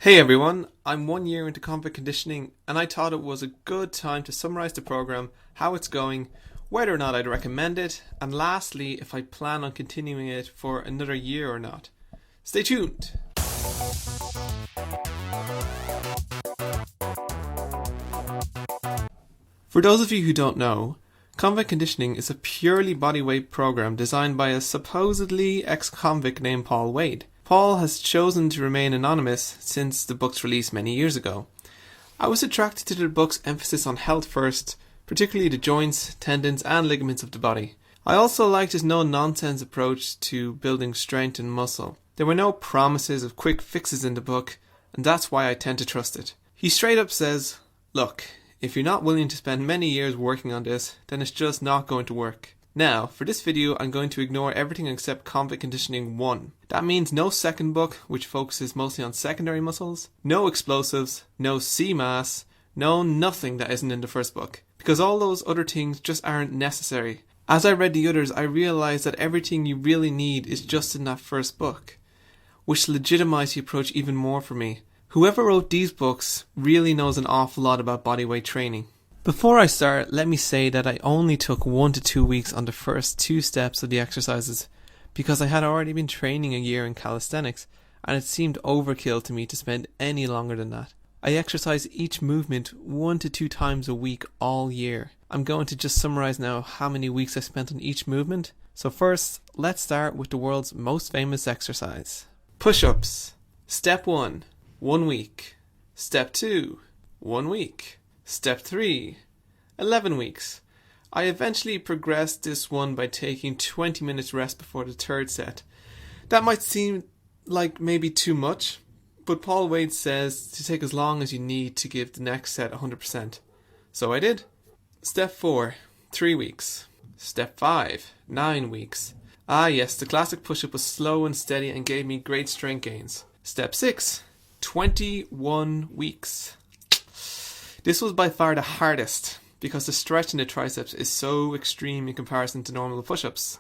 Hey everyone, I'm 1 year into Convict conditioning and I thought it was a good time to summarise the programme, how it's going, whether or not I'd recommend it, and lastly if I plan on continuing it for another year or not. Stay tuned! For those of you who don't know, Convict conditioning is a purely bodyweight program designed by a supposedly ex-convict named Paul Wade. Paul has chosen to remain anonymous since the book's release many years ago. I was attracted to the book's emphasis on health first, particularly the joints, tendons and ligaments of the body. I also liked his no-nonsense approach to building strength and muscle. There were no promises of quick fixes in the book, and that's why I tend to trust it. He straight up says, look, if you're not willing to spend many years working on this, then it's just not going to work. Now, for this video, I'm going to ignore everything except Convict Conditioning 1. That means no second book, which focuses mostly on secondary muscles, no explosives, no C-mass, no nothing that isn't in the first book. Because all those other things just aren't necessary. As I read the others, I realised that everything you really need is just in that first book, which legitimised the approach even more for me. Whoever wrote these books really knows an awful lot about bodyweight training. Before I start, let me say that I only took 1 to 2 weeks on the first 2 steps of the exercises because I had already been training a year in calisthenics and it seemed overkill to me to spend any longer than that. I exercise each movement 1 to 2 times a week all year. I'm going to just summarise now how many weeks I spent on each movement. So first, let's start with the world's most famous exercise. Push-ups. Step 1. 1 week. Step 2. 1 week. Step 3. 11 weeks. I eventually progressed this one by taking 20 minutes rest before the third set. That might seem like maybe too much, but Paul Wade says to take as long as you need to give the next set 100%. So I did. Step 4. 3 weeks. Step 5. 9 weeks. Ah yes, the classic push-up was slow and steady and gave me great strength gains. Step 6. 21 weeks. This was by far the hardest because the stretch in the triceps is so extreme in comparison to normal push-ups.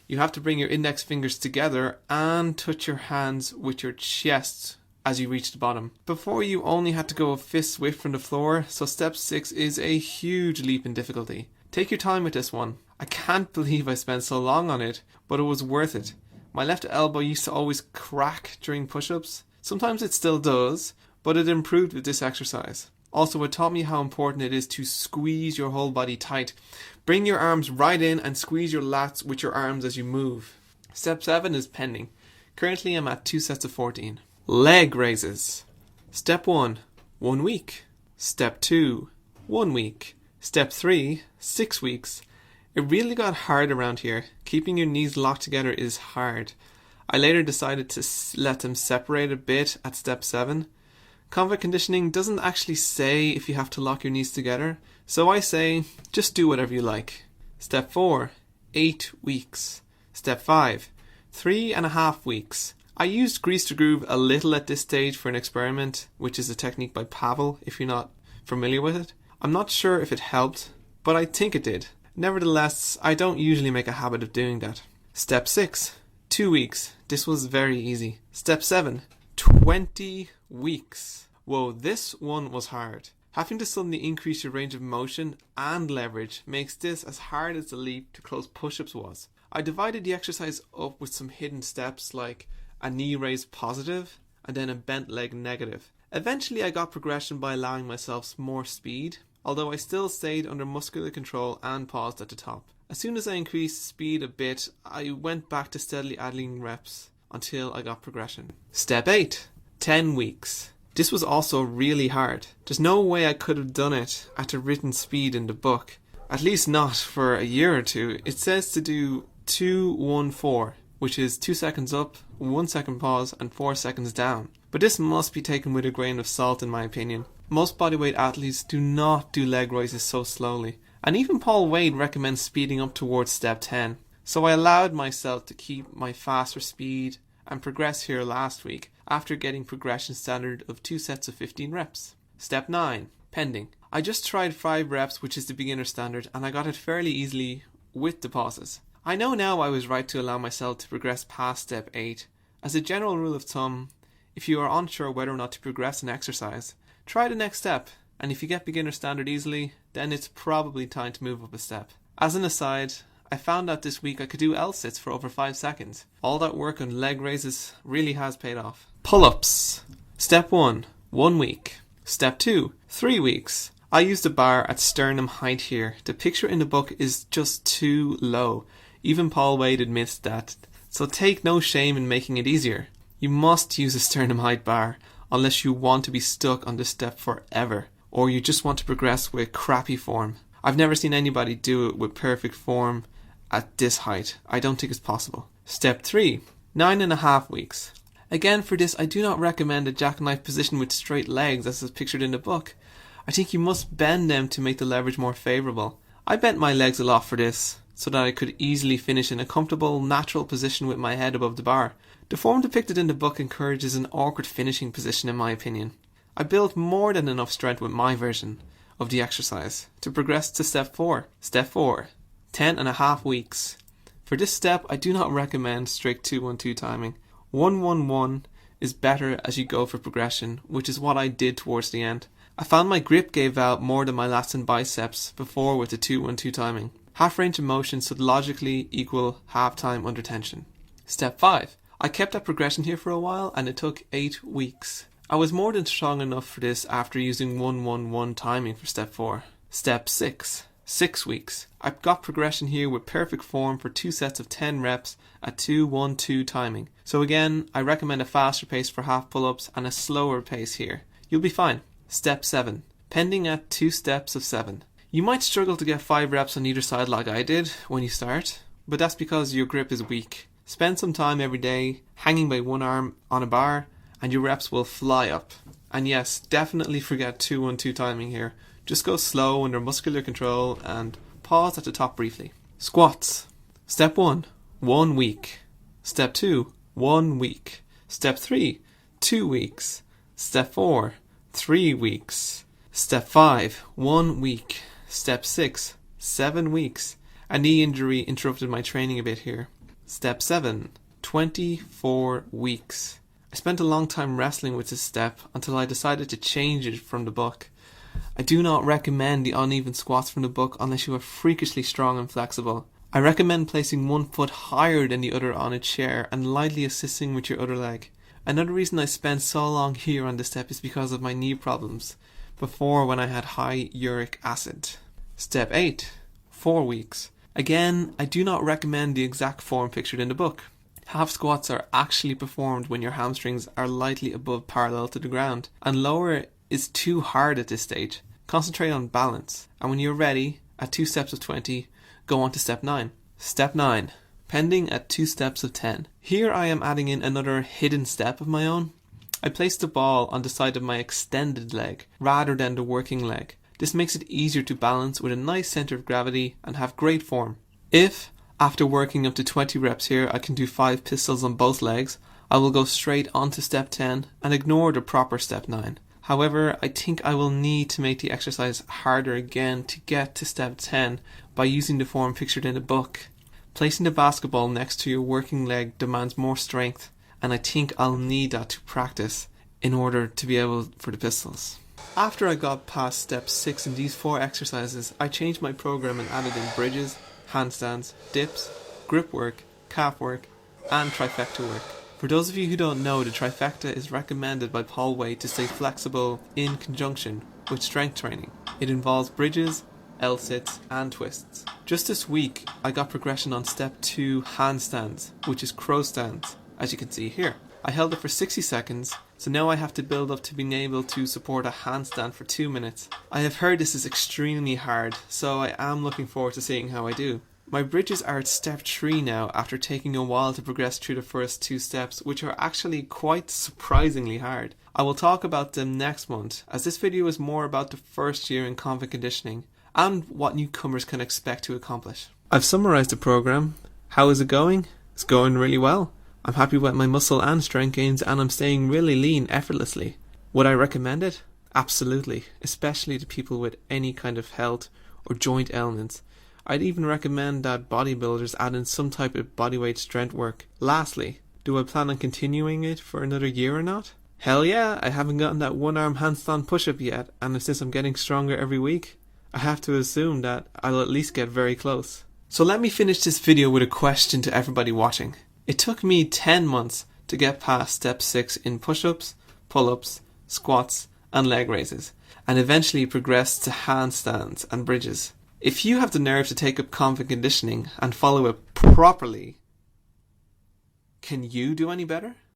You have to bring your index fingers together and touch your hands with your chest as you reach the bottom. Before you only had to go a fist width from the floor, so step 6 is a huge leap in difficulty. Take your time with this one. I can't believe I spent so long on it, but it was worth it. My left elbow used to always crack during push-ups. Sometimes it still does, but it improved with this exercise. Also, it taught me how important it is to squeeze your whole body tight. Bring your arms right in and squeeze your lats with your arms as you move. Step 7 is pending. Currently I'm at 2 sets of 14. Leg raises. Step 1, 1 week. Step 2, 1 week. Step 3, 6 weeks. It really got hard around here. Keeping your knees locked together is hard. I later decided to let them separate a bit at step 7. Convict conditioning doesn't actually say if you have to lock your knees together, so I say just do whatever you like. Step 4, 8 weeks. Step 5, 3.5 weeks. I used grease to groove a little at this stage for an experiment, which is a technique by Pavel if you're not familiar with it. I'm not sure if it helped, but I think it did. Nevertheless, I don't usually make a habit of doing that. Step 6, 2 weeks. This was very easy. Step 7, 20 weeks. Whoa, this one was hard. Having to suddenly increase your range of motion and leverage makes this as hard as the leap to close push-ups was. I divided the exercise up with some hidden steps like a knee raise positive and then a bent leg negative. Eventually I got progression by allowing myself more speed, although I still stayed under muscular control and paused at the top. As soon as I increased speed a bit, I went back to steadily adding reps until I got progression. Step 8, 10 weeks. This was also really hard. There's no way I could have done it at the written speed in the book. At least not for a year or two. It says to do 2-1-4, which is 2 seconds up, 1 second pause and 4 seconds down. But this must be taken with a grain of salt in my opinion. Most bodyweight athletes do not do leg raises so slowly. And even Paul Wade recommends speeding up towards step 10. So I allowed myself to keep my faster speed and progress here last week after getting progression standard of 2 sets of 15 reps. Step 9, pending. I just tried 5 reps, which is the beginner standard, and I got it fairly easily with the pauses. I know now I was right to allow myself to progress past step 8. As a general rule of thumb, If you are unsure whether or not to progress an exercise, try the next step, and if you get beginner standard easily, then it's probably time to move up a step. As an aside, I found out this week I could do L-sits for over 5 seconds. All that work on leg raises really has paid off. Pull-ups. Step 1, 1 week. Step 2, 3 weeks. I used a bar at sternum height here. The picture in the book is just too low. Even Paul Wade admits that. So take no shame in making it easier. You must use a sternum height bar unless you want to be stuck on this step forever, or you just want to progress with crappy form. I've never seen anybody do it with perfect form at this height. I don't think it's possible. Step 3, 9.5 weeks. Again, for this I do not recommend a jackknife position with straight legs as is pictured in the book. I think you must bend them to make the leverage more favourable. I bent my legs a lot for this, so that I could easily finish in a comfortable, natural position with my head above the bar. The form depicted in the book encourages an awkward finishing position in my opinion. I built more than enough strength with my version of the exercise to progress to step 4. Step 4, 10.5 weeks. For this step I do not recommend strict 2-1-2 timing. 1-1-1 is better as you go for progression, which is what I did towards the end. I found my grip gave out more than my lats and biceps before with the 2-1-2 timing. Half range of motion should logically equal half time under tension. Step 5. I kept that progression here for a while and it took 8 weeks. I was more than strong enough for this after using 1-1-1 timing for step 4. Step 6. 6 weeks. I've got progression here with perfect form for 2 sets of 10 reps at 2-1-2 timing. So again, I recommend a faster pace for half pull-ups and a slower pace here. You'll be fine. Step 7. Pending at 2 steps of 7. You might struggle to get 5 reps on either side like I did when you start, but that's because your grip is weak. Spend some time every day hanging by one arm on a bar and your reps will fly up. And yes, definitely forget 2-1-2 timing here. Just go slow under muscular control and pause at the top briefly. Squats. Step 1, 1 week. Step 2, 1 week. Step 3, 2 weeks. Step 4, 3 weeks. Step 5, 1 week. Step 6, 7 weeks. A knee injury interrupted my training a bit here. Step 7, 24 weeks. I spent a long time wrestling with this step until I decided to change it from the book. I do not recommend the uneven squats from the book unless you are freakishly strong and flexible. I recommend placing one foot higher than the other on a chair and lightly assisting with your other leg. Another reason I spent so long here on this step is because of my knee problems before when I had high uric acid. Step 8, 4 weeks. Again, I do not recommend the exact form pictured in the book. Half squats are actually performed when your hamstrings are lightly above parallel to the ground, and lower is too hard at this stage. Concentrate on balance, and when you're ready, at 2 steps of 20, go on to step 9. Step 9, pending at 2 steps of 10. Here I am adding in another hidden step of my own. I place the ball on the side of my extended leg rather than the working leg. This makes it easier to balance with a nice centre of gravity and have great form. If, after working up to 20 reps here, I can do 5 pistols on both legs, I will go straight on to step 10 and ignore the proper step 9. However, I think I will need to make the exercise harder again to get to step 10 by using the form pictured in the book. Placing the basketball next to your working leg demands more strength, and I think I'll need that to practice in order to be able for the pistols. After I got past step 6 in these 4 exercises, I changed my program and added in bridges, handstands, dips, grip work, calf work, and trifecta work. For those of you who don't know, the trifecta is recommended by Paul Wade to stay flexible in conjunction with strength training. It involves bridges, L-sits, and twists. Just this week, I got progression on step 2 handstands, which is crow stands, as you can see here. I held it for 60 seconds, so now I have to build up to being able to support a handstand for 2 minutes. I have heard this is extremely hard, so I am looking forward to seeing how I do. My bridges are at step 3 now after taking a while to progress through the first 2 steps, which are actually quite surprisingly hard. I will talk about them next month, as this video is more about the first year in convict conditioning and what newcomers can expect to accomplish. I've summarised the program. How is it going? It's going really well. I'm happy with my muscle and strength gains, and I'm staying really lean effortlessly. Would I recommend it? Absolutely, especially to people with any kind of health or joint ailments. I'd even recommend that bodybuilders add in some type of bodyweight strength work. Lastly, do I plan on continuing it for another year or not? Hell yeah, I haven't gotten that one-arm handstand push-up yet, and since I'm getting stronger every week, I have to assume that I'll at least get very close. So let me finish this video with a question to everybody watching. It took me 10 months to get past step 6 in push-ups, pull-ups, squats, and leg raises, and eventually progressed to handstands and bridges. If you have the nerve to take up Convict conditioning and follow it properly, can you do any better?